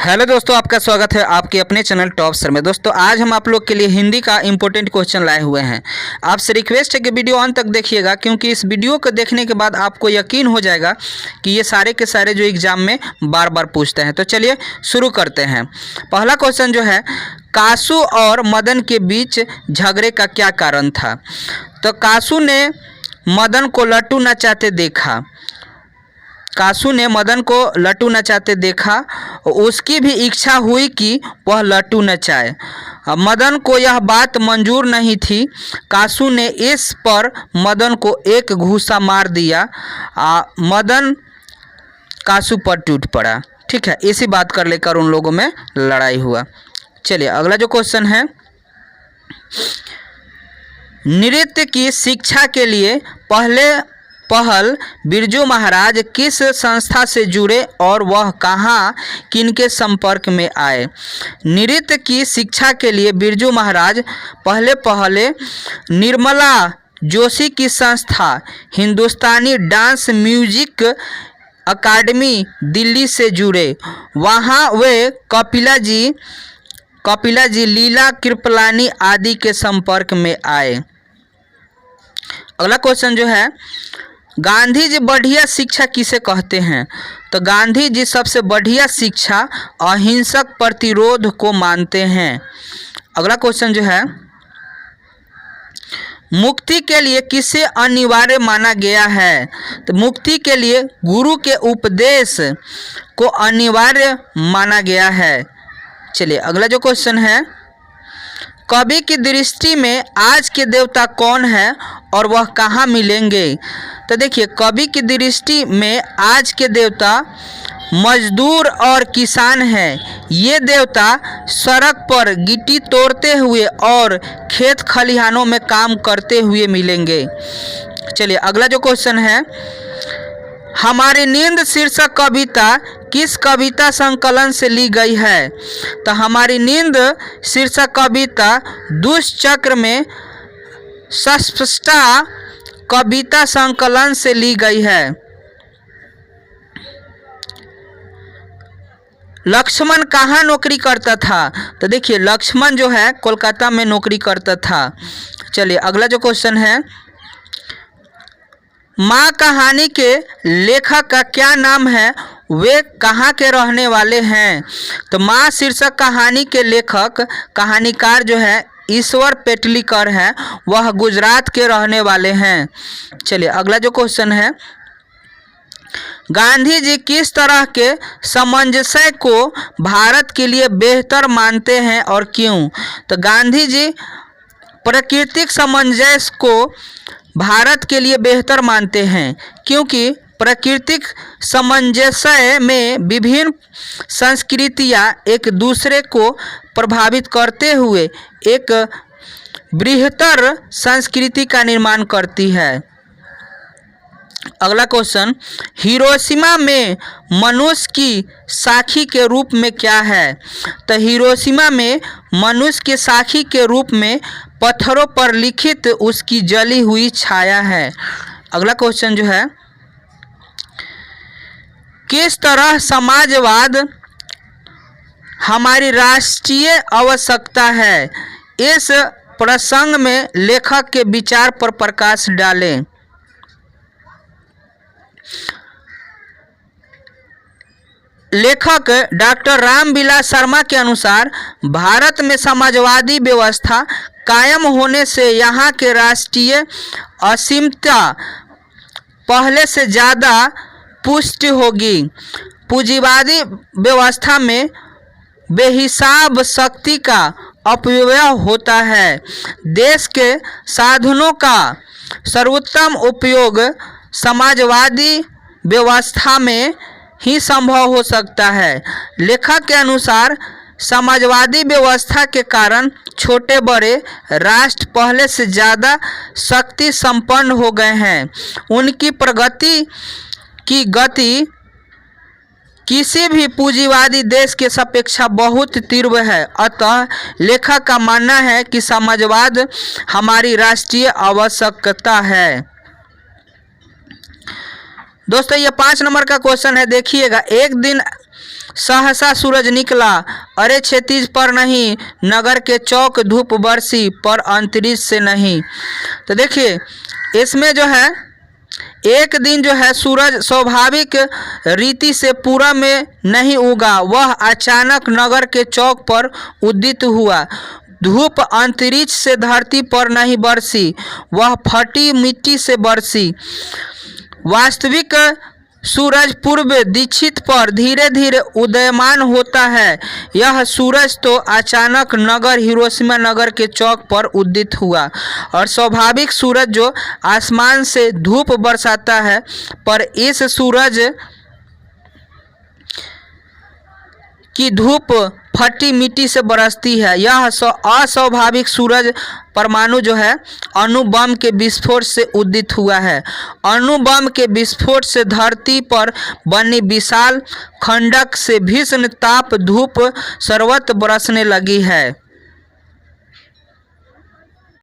Hello दोस्तों, आपका स्वागत है आपके अपने चैनल टॉप सर में। दोस्तों आज हम आप लोग के लिए हिंदी का इम्पोर्टेंट क्वेश्चन लाए हुए हैं। आपसे रिक्वेस्ट है कि वीडियो अंत तक देखिएगा, क्योंकि इस वीडियो को देखने के बाद आपको यकीन हो जाएगा कि ये सारे के सारे जो एग्ज़ाम में बार बार पूछते हैं। तो चलिए शुरू करते हैं। पहला क्वेश्चन जो है, कासू और मदन के बीच झगड़े का क्या कारण था? तो कासू ने मदन को लट्टू नचाते देखा। कासू ने मदन को लट्टू नचाते देखा। उसकी भी इच्छा हुई कि वह लट्टू नचाए। मदन को यह बात मंजूर नहीं थी। कासू ने इस पर मदन को एक घूंसा मार दिया। मदन कासू पर टूट पड़ा। ठीक है, इसी बात कर लेकर उन लोगों में लड़ाई हुआ। चलिए अगला जो क्वेश्चन है, नृत्य की शिक्षा के लिए पहल बिरजू महाराज किस संस्था से जुड़े और वह कहाँ किनके संपर्क में आए? नृत्य की शिक्षा के लिए बिरजू महाराज पहले निर्मला जोशी की संस्था हिंदुस्तानी डांस म्यूजिक अकादमी दिल्ली से जुड़े। वहाँ वे कपिला जी, लीला कृपलानी आदि के संपर्क में आए। अगला क्वेश्चन जो है, गांधी जी बढ़िया शिक्षा किसे कहते हैं? तो गांधी जी सबसे बढ़िया शिक्षा अहिंसक प्रतिरोध को मानते हैं। अगला क्वेश्चन जो है, मुक्ति के लिए किसे अनिवार्य माना गया है? तो मुक्ति के लिए गुरु के उपदेश को अनिवार्य माना गया है। चलिए अगला जो क्वेश्चन है, कवि की दृष्टि में आज के देवता कौन है और वह कहाँ मिलेंगे? तो देखिए, कवि की दृष्टि में आज के देवता मजदूर और किसान हैं। ये देवता सड़क पर गिट्टी तोड़ते हुए और खेत खलिहानों में काम करते हुए मिलेंगे। चलिए अगला जो क्वेश्चन है, हमारी नींद शीर्षक कविता किस कविता संकलन से ली गई है? तो हमारी नींद शीर्षक कविता दुष्चक्र में सस्पष्टा कविता संकलन से ली गई है। लक्ष्मण कहाँ नौकरी करता था? तो देखिए, लक्ष्मण जो है कोलकाता में नौकरी करता था। चलिए अगला जो क्वेश्चन है, माँ कहानी के लेखक का क्या नाम है? वे कहाँ के रहने वाले हैं? तो माँ शीर्षक कहानी के लेखक कहानीकार जो है ईश्वर पेटलीकर है। वह गुजरात के रहने वाले हैं। चलिए अगला जो क्वेश्चन है, गांधी जी किस तरह के सामंजस्य को भारत के लिए बेहतर मानते हैं और क्यों? तो गांधी जी प्राकृतिक सामंजस्य को भारत के लिए बेहतर मानते हैं, क्योंकि प्राकृतिक सामंजस्य में विभिन्न संस्कृतियाँ एक दूसरे को प्रभावित करते हुए एक बृहत्तर संस्कृति का निर्माण करती है। अगला क्वेश्चन, हिरोशिमा में मनुष्य की साखी के रूप में क्या है? तो हिरोशिमा में मनुष्य के साखी के रूप में पत्थरों पर लिखित उसकी जली हुई छाया है। अगला क्वेश्चन जो है, किस तरह समाजवाद हमारी राष्ट्रीय आवश्यकता है? इस प्रसंग में लेखक के विचार पर प्रकाश डालें। लेखक डॉक्टर रामविलास शर्मा के अनुसार भारत में समाजवादी व्यवस्था कायम होने से यहाँ के राष्ट्रीय असीमता पहले से ज़्यादा पुष्ट होगी। पूंजीवादी व्यवस्था में बेहिसाब शक्ति का अपव्यय होता है। देश के साधनों का सर्वोत्तम उपयोग समाजवादी व्यवस्था में ही संभव हो सकता है। लेखक के अनुसार समाजवादी व्यवस्था के कारण छोटे बड़े राष्ट्र पहले से ज़्यादा शक्ति संपन्न हो गए हैं। उनकी प्रगति की गति किसी भी पूंजीवादी देश के सापेक्षा बहुत तीव्र है। अतः लेखक का मानना है कि समाजवाद हमारी राष्ट्रीय आवश्यकता है। दोस्तों ये 5 नंबर का क्वेश्चन है, देखिएगा। एक दिन सहसा सूरज निकला, अरे क्षितिज पर नहीं, नगर के चौक धूप बरसी, पर अंतरिक्ष से नहीं। तो देखिए इसमें जो है एक दिन जो है सूरज स्वाभाविक रीति से पूरब में नहीं उगा, वह अचानक नगर के चौक पर उदित हुआ। धूप अंतरिक्ष से धरती पर नहीं बरसी, वह फटी मिट्टी से बरसी। वास्तविक सूरज पूर्व दीक्षित पर धीरे धीरे उदयमान होता है। यह सूरज तो अचानक नगर हिरोशिमा नगर के चौक पर उदित हुआ। और स्वाभाविक सूरज जो आसमान से धूप बरसाता है, पर इस सूरज की धूप फटी मिट्टी से बरसती है। यह अस्वाभाविक सूरज परमाणु जो है अणु बम के विस्फोट से उदित हुआ है। अणु बम के विस्फोट से धरती पर बनी विशाल खंडक से भीषण ताप धूप सर्वत्र बरसने लगी है।